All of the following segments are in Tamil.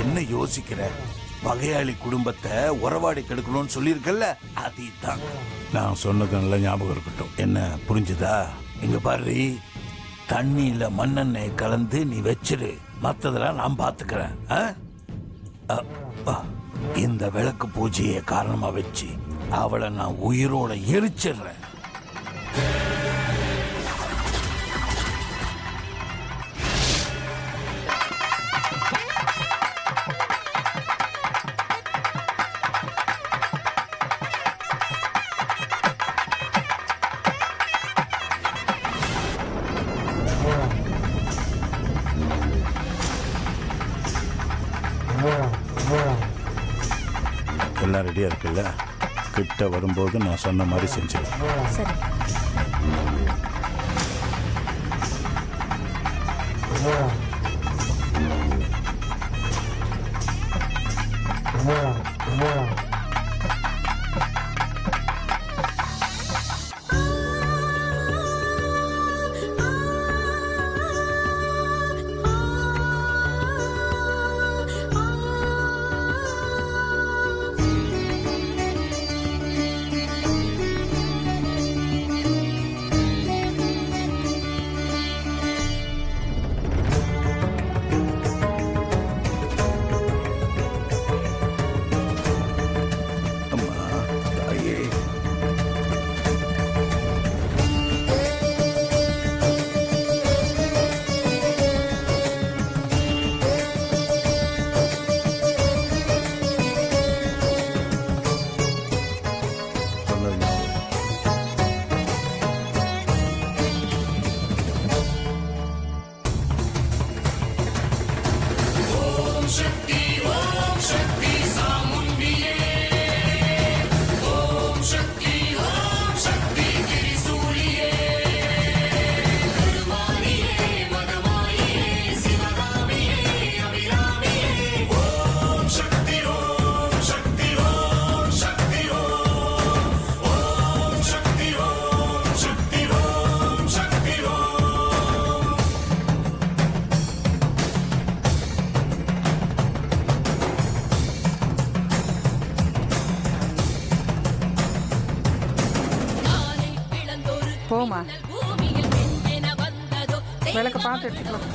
என்ன யோசிக்கிற? வகையாளி குடும்பத்தை உறவாடி கெடுக்கணும்னு சொல்லியிருக்கல, அதுதான் நான் சொன்னது. நல்ல ஞாபகம் இருக்கட்டும். என்ன புரிஞ்சுதா? இங்க பாரு, தண்ணியில மண்ணெண்ணெய் கலந்து நீ வச்சிரு, மத்ததெல்லாம் நான் பாத்துக்கிறேன். இந்த விளக்கு பூஜையை காரணமா வச்சு அவளை நான் உயிரோட எரிச்சிடுறேன். எல்லாம் ரெடியா இருக்குல்ல? கிட்ட வரும்போது நான் சொன்ன மாதிரி செஞ்சிருவேன். சரி. போமா, விளக்க பார்த்து எடுத்துக்கலாம்.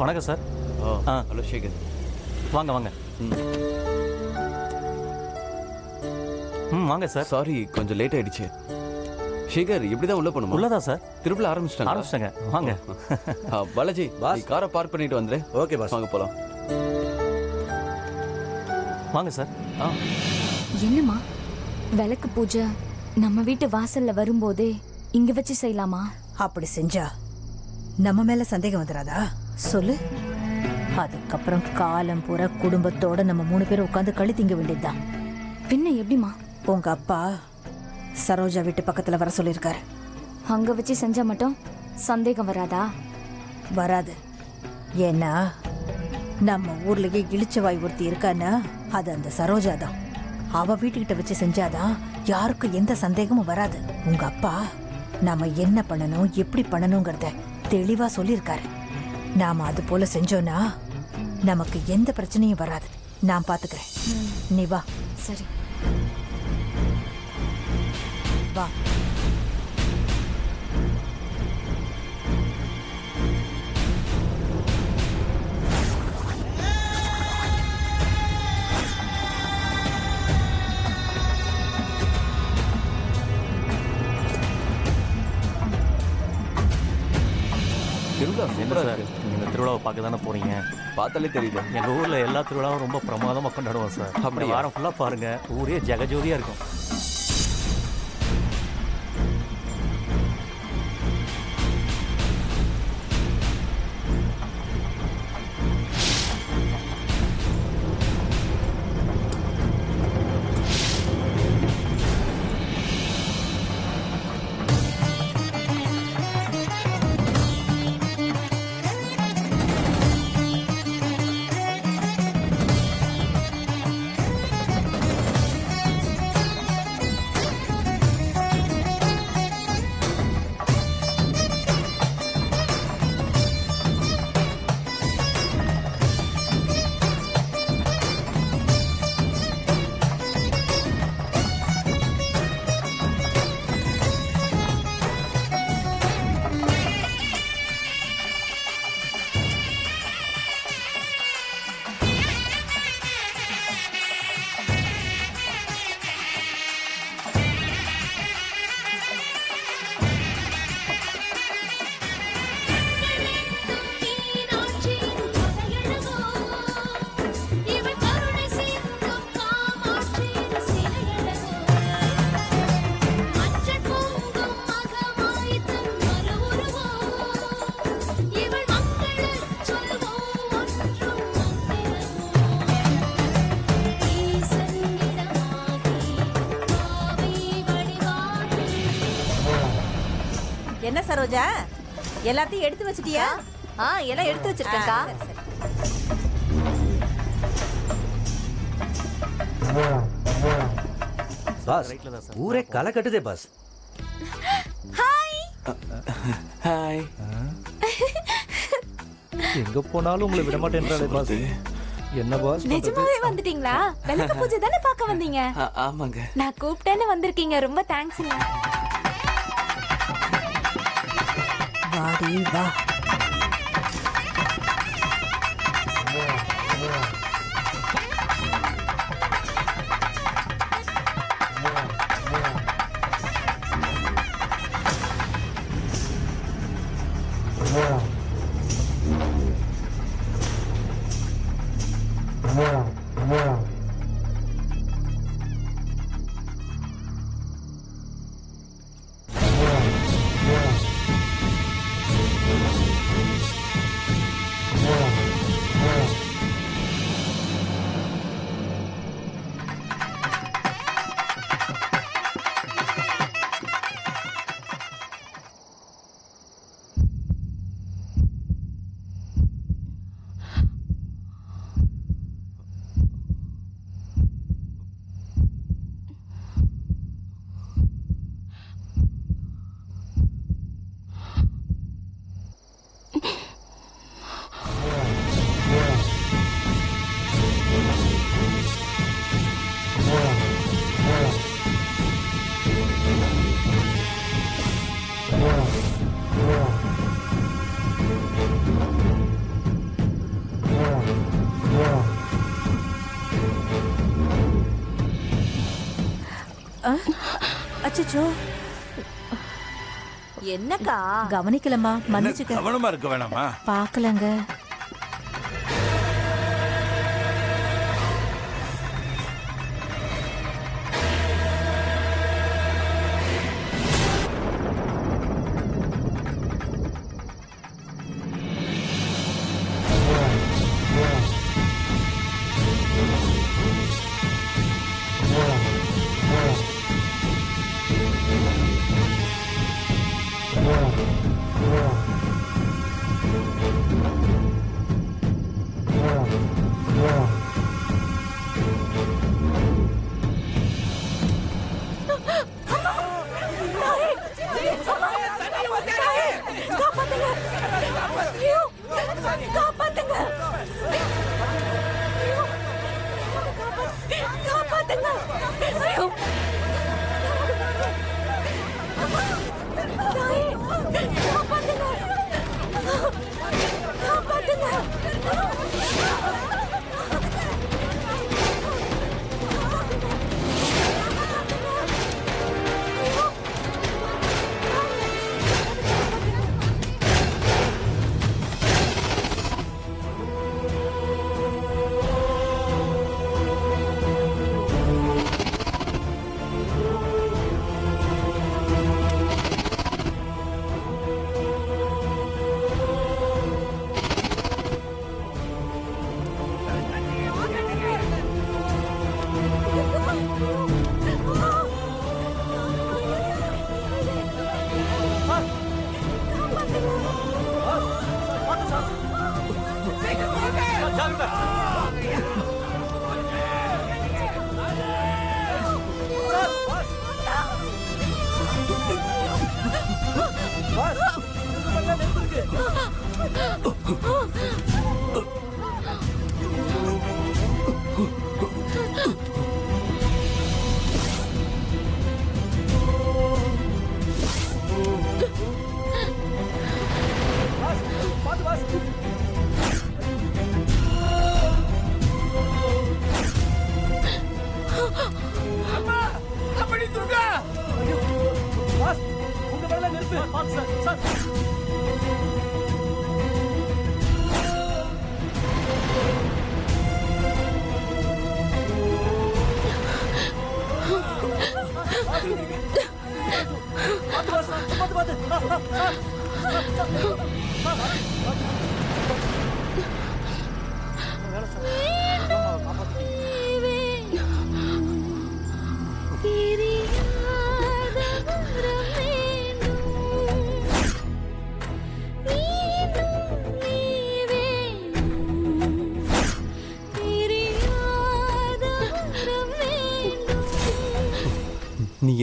வணக்கம் சார். ஹலோ சேகர், வாங்க வாங்க. வாங்க சார். சாரி கொஞ்சம் லேட் ஆயிடுச்சு. சேகர் இப்படிதான் உள்ள போகணுமா? உள்ளதா சார்? திருவிழா ஆரம்பிச்சிட்டாங்க. வாங்க. பாலாஜி, நீ காரை பார்க் பண்ணிட்டு வந்துரு. ஓகே பாஸ், வாங்க போலாம். வாங்க சார். என்னம்மா, விளக்கு பூஜை நம்ம வீட்டு வாசல்ல வரும்போதே இங்க வச்சு செய்யலாமா? அப்படி செஞ்சா நம்ம மேல சந்தேகம் வந்துடாதா? சொல்லு. அதுக்கப்புறம் காலம் பூரா குடும்பத்தோட நம்ம 3 பேரும் உட்காந்து களி திங்க வேண்டியதுதான். பின்ன எப்படிமா? உங்க அப்பா சரோஜா வீட்டு பக்கத்துல வர சொல்லியிருக்காரு. அங்க வச்சு செஞ்சா மட்டும் சந்தேகம் வராதா? வராது. ஏன்னா நம்ம ஊர்லயே இளிச்சவாய் ஒருத்தி இருக்கான்னா அது அந்த சரோஜா தான். அவ வீட்டுக்கிட்ட வச்சு செஞ்சாதான் யாருக்கும் எந்த சந்தேகமும் வராது. உங்க அப்பா நாம என்ன பண்ணணும், எப்படி பண்ணணுங்கிறத தெளிவா சொல்லியிருக்காரு. நாம அது போல செஞ்சோம்னா நமக்கு எந்த பிரச்சனையும் வராது. நான் பாத்துக்கிறேன், நீ வா. சரி வா. திருவிழா சூப்பரா சார், இருக்கு. நீங்க இந்த திருவிழாவை பார்க்க தானே போறீங்க? பார்த்தாலே தெரியுது. எங்க ஊர்ல எல்லா திருவிழாவும் ரொம்ப பிரமாதமா கொண்டாடுவோம் சார். அப்படி வாரம் ஃபுல்லா பாருங்க, ஊரே ஜெகஜோதியா இருக்கும். என்ன சரோஜா எல்லாத்தையும் எடுத்து வச்சிட்டியா? எல்லாம் எடுத்து வச்சிருக்கேன்க்கா. பாஸ் ஊரே களை கட்டுதே பாஸ். ஹாய். எங்க போனாலும் உங்களை விட மாட்டேன்றாலே பாஸ். என்ன பாஸ் பண்றது? நிஜமாவே வந்துட்டீங்களா? விளக்கு பூஜை தானே பார்க்க வந்தீங்க? ஆமாங்க. நான் கூப்பிட்டேன்னு வந்திருக்கீங்க. ரொம்ப தேங்க்ஸ்ங்க. வாடி வா. அச்சச்சோ, என்னக்கா? கவனிக்கலம்மா, மன்னிச்சுக்க. கவனமா இருக்க வேணாமா? பார்க்கலங்க.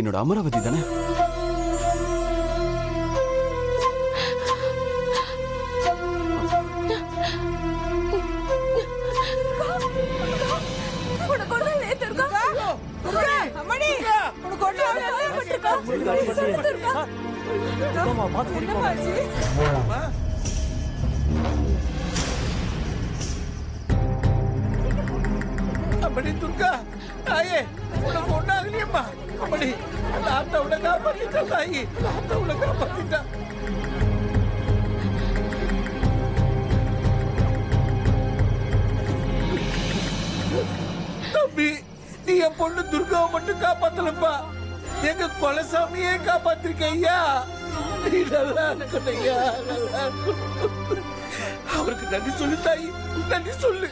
என்னோட அமராவதி தானே? பார்த்து குடிப்போம். அம்மணி துர்கா தாயே உனக்கு ஒண்ணாகலையம்மா. அம்மணி அந்த ஆத்தா உன்னை காப்பாத்திட்டா தாயி. ஆத்தா உன்னை காப்பாத்திட்டா. தம்பி நீ என் பொண்ணு துர்காவை மட்டும் காப்பாத்தலப்பா, எங்க கொலசாமியே காப்பாத்திருக்க ஐயா. நீ நல்லா இருக்கணும் ஐயா, நல்லா இருக்கணும். அவருக்கு நன்றி சொல்லு தாயி, நன்றி சொல்லு.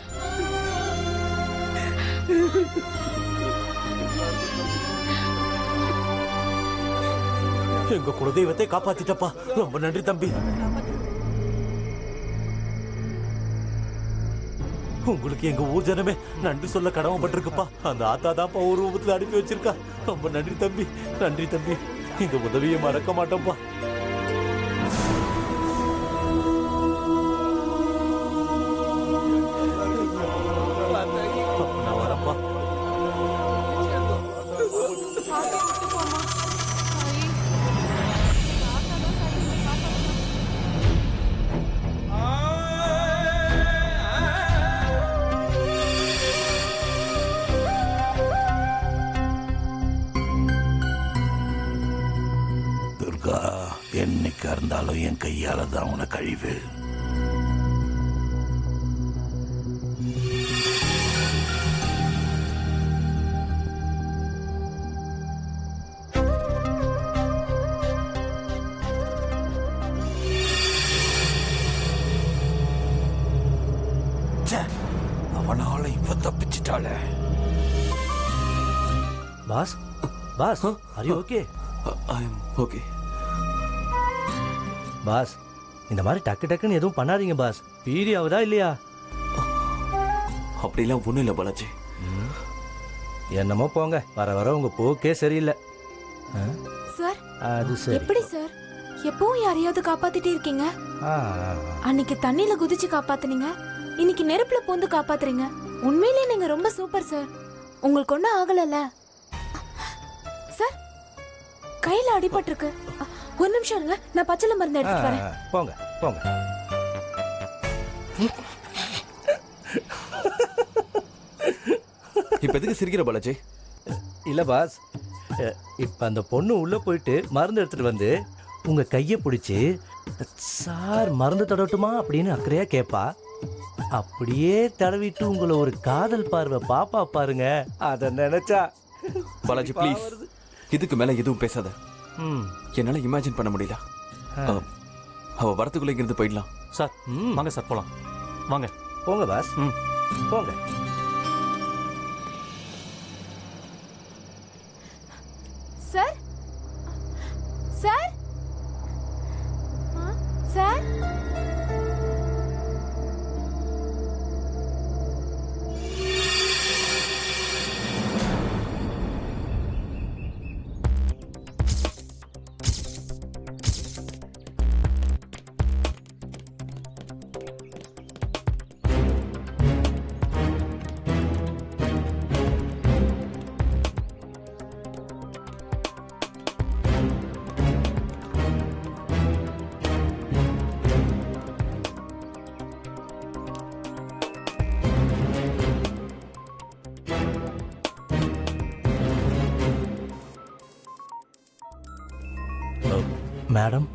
எங்க குலதெய்வத்தை காப்பாத்திட்டப்பா, ரொம்ப நன்றி தம்பி. உங்களுக்கு எங்க ஊர் ஜனமே நன்றி சொல்ல கடமைப்பட்டிருக்குப்பா. அந்த ஆத்தா தான்ப்பா ஒரு ரூபத்துல அனுப்பி வச்சிருக்கா. ரொம்ப நன்றி தம்பி, நன்றி தம்பி. இந்த உதவியை மறக்க மாட்டோம்ப்பா. நான் வரப்பா. துர்கா, என்னைக்கா இருந்தாலும் என் கையால தான் உன கழிவு. அவனால இவ தப்பிச்சிட்டாளே. Boss boss are you okay? I am okay. Boss இந்த மாதிரி டக்கு டக்குன்னு எதுவும் பண்ணாதீங்க பாஸ். பீரி ஆகுதா இல்லையா? அப்படிலாம் ஒண்ணும் இல்லை பாலாஜி. என்னமோ போங்க, வர வர உங்க போக்கே சரியில்லை. சார் அது சரி. எப்படி சார் எப்பவும் யாரையாவது காப்பாத்திட்டே இருக்கீங்க? ஆ, அன்னைக்கு தண்ணியில குதிச்சு காப்பாத்துனீங்க, இன்னைக்கு நெருப்புல பூந்து காப்பாத்துறீங்க. உண்மையிலேயே நீங்க ரொம்ப சூப்பர் சார். உங்களுக்கு ஒண்ணும் ஆகலல்ல சார்? கையில அடிபட்டிருக்கு. ஒரு நிமிஷம் இருங்க, நான் பச்சளை மருந்து ஆ, எடுத்துட்டு வரேன். போங்க போங்க. இப்ப எதுக்கு சிரிக்கிற பாலாஜி? இல்ல பாஸ், இப்ப அந்த பொண்ணு உள்ள போயிட்டு மருந்து எடுத்துட்டு வந்து உங்க கைய பிடிச்சு சார் மருந்து தடவட்டுமா அப்படின்னு அக்கறையா கேப்பா. அப்படியே தடவிட்டு உங்களை ஒரு காதல் பார்வை பாப்பா பாருங்க. அத நினைச்சா பாலாஜி ப்ளீஸ், இதுக்கு மேல எதுவும் பேசாத. ம், என்னால இமேஜின் பண்ண முடியல. அவ வரத்துக்குள்ள இங்கிருந்து போயிடலாம். சார் ம். வாங்க சார் போலாம். வாங்க. போங்க பாஸ், ம். போங்க. சார் சார் சார் மேடம்,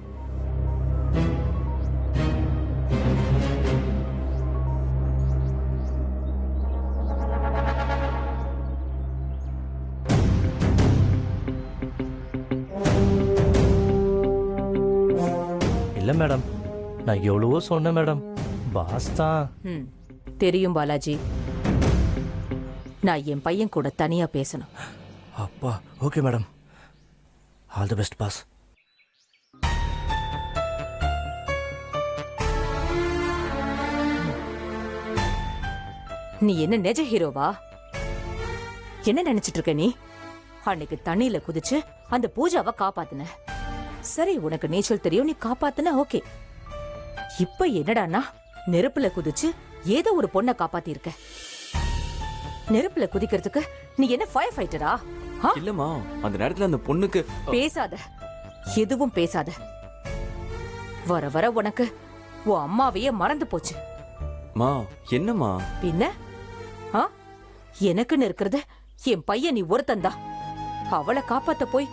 இல்ல மேடம், நான் எவ்வளவோ சொன்னேன் மேடம். பாஸ் தான். ம், தெரியும் பாலாஜி. நான் என் பையன் கூட தனியா பேசணும். அப்பா okay madam, all the best boss. நீ என்ன நிஜ ஹீரோவா? என்ன நினைச்சிட்டு இருக்க நீ? அன்னைக்கு தண்ணியில குதிச்சு அந்த பூஜாவை காப்பாத்துன. சரி, உனக்கு நீச்சல் தெரியும், நீ காப்பாத்துன, ஓகே. இப்ப என்னடான்னா நெருப்புல குதிச்சு ஏதோ ஒரு பொண்ணை காப்பாத்தி இருக்க. நெருப்புல குதிக்கிறதுக்கு நீ என்ன ஃபயர் ஃபைட்டரா? இல்லம்மா, அந்த நேரத்துல அந்த பொண்ணுக்கு பேசாத, எதுவும் பேசாத. வர வர உனக்கு உன் அம்மாவையே மறந்து போச்சு. மா என்னம்மா? பின்ன எனக்குன்னு இருக்கிறது என் பையன் நீ ஒருத்தந்தா. அவளை காப்பாத்த போய்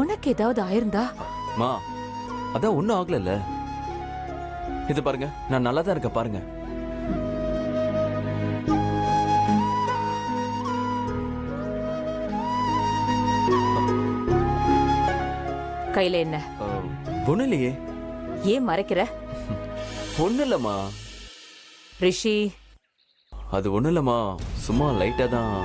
உனக்கு ஏதாவது ஆயிருந்தா? மா அதான் ஒண்ணும் ஆகல. இது பாருங்க, நான் நல்லா தான் இருக்கேன் பாருங்க. கையில என்ன? ஒண்ணு இல்லையே. ஏன் மறைக்கிற? ஒண்ணு இல்லம்மா. ரிஷி, அது ஒண்ணு இல்லம்மா, சும்மா லைட்டா தான்.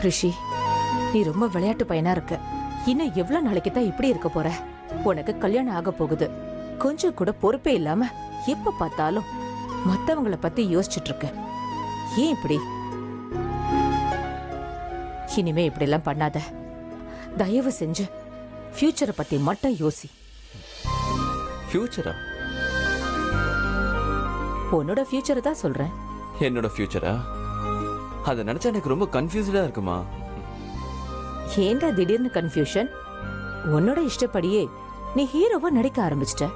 ரிஷி, நீ ரொம்ப விளையாட்டு பையனா இருக்க. இன்னும் எவ்வளவு நாளைக்கு தான் இப்படி இருக்க போற? உனக்கு கல்யாணம் ஆக போகுது. கொஞ்சம் கூட பொறுப்பே இல்லாம எப்ப பார்த்தாலும் மத்தவங்கள பத்தி யோசிச்சுட்டு இருக்க. ஏன் இப்படி? இனிமே இப்படி எல்லாம் பண்ணாத. தயவு செஞ்சு ஃபியூச்சரை பத்தி மட்டும் யோசி. ஃபியூச்சரா? உன்னோட ஃபியூச்சரை தான் சொல்றேன். என்னோட ஃபியூச்சரா? அதை நினைச்சா எனக்கு ரொம்ப கன்ஃபியூஸ்டா இருக்குமா. ஏண்டா திடீர்னு கன்ஃபியூஷன்? உன்னோட இஷ்டப்படியே நீ ஹீரோவா நடிக்க ஆரம்பிச்சிட்ட.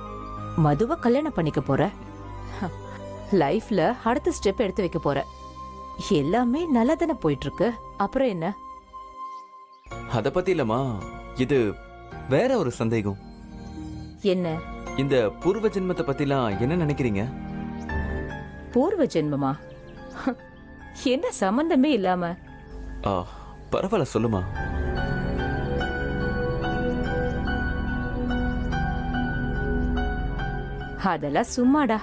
மதுவை கல்யாணம் பண்ணிக்க போற. லைஃப்ல அடுத்த ஸ்டெப் எடுத்து வைக்க போற. எல்லாமே நல்லா தானே போயிட்டு இருக்கு. அப்புறம் என்ன? அத பத்தி இல்லம்மா, இது வேற ஒரு சந்தேகம். என்ன? இந்த பூர்வ ஜென்மத்தை பத்திலாம் என்ன நினைக்கிறீங்க? பூர்வ ஜென்மமா? என்ன சம்பந்தமே இல்லாம. பரவாயில்ல, சொல்லுமா. அதெல்லாம் சும்மாடா.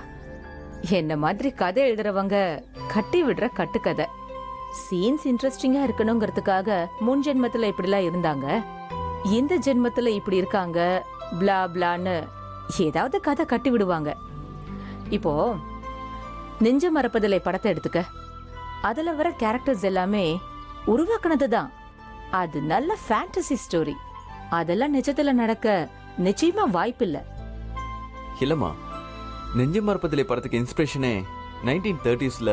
என்ன மாதிரி கதை எழுதுறவங்க கட்டி விடுற கட்டுக்கதை. சீன்ஸ் இன்ட்ரெஸ்டிங்கா இருக்கணுங்கிறதுக்காக முன் ஜென்மத்துல இப்படிலாம் இருந்தாங்க, இந்த ஜென்மத்துல இப்படி இருக்காங்க, பிளா பிளான்னு ஏதாவது கதை கட்டி விடுவாங்க. இப்போ நெஞ்ச மறப்பதில்லை படத்தை எடுத்துக்க. அதுல வர கேரக்டர்ஸ் எல்லாமே உருவாக்குனதுதான். அது நல்ல ஃபேண்டசி ஸ்டோரி. அதெல்லாம் நிஜத்துல நடக்க நிச்சயமா வாய்ப்பில்ல. இல்லம்மா, நெஞ்சு மறப்பதிலே படத்துக்கு இன்ஸ்பிரேஷனே 1930sல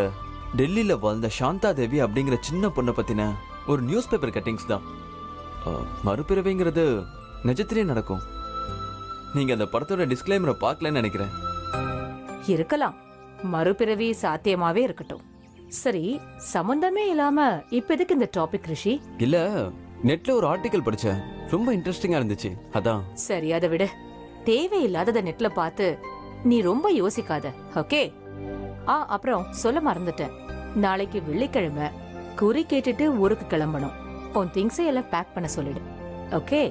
டெல்லியில வாழ்ந்த சாந்தா தேவி அப்படிங்கிற சின்ன பொண்ணை பத்தின ஒரு நியூஸ் பேப்பர் கட்டிங்ஸ் தான். மறுபிறவைங்கிறது நிஜத்திலே நடக்கும். நீங்க அந்த படத்தோட டிஸ்க்ளைமரை பார்க்கலன்னு நினைக்கிறேன். இருக்கலாம், மறுபிறவி சாத்தியமாவே இருக்கட்டும். சரி, சம்பந்தமே இல்லாம இப்ப எதுக்கு இந்த டாபிக் ரிஷி? இல்ல, நெட்ல ஒரு ஆர்டிகல் படிச்சேன், ரொம்ப இன்ட்ரெஸ்டிங்கா இருந்துச்சு, அதான். சரி, அதை விடு. தேவையில்லாதத நெட்ல பார்த்து நீ ரொம்ப யோசிக்காத, ஓகே? அப்புறம் சொல்ல மறந்துட்டேன். நாளைக்கு வெள்ளிக்கிழமை குறி கேட்டுட்டு ஊருக்கு கிளம்பணும். உன் திங்ஸை எல்லாம் பேக் பண்ண சொல்லிடு, ஓகே?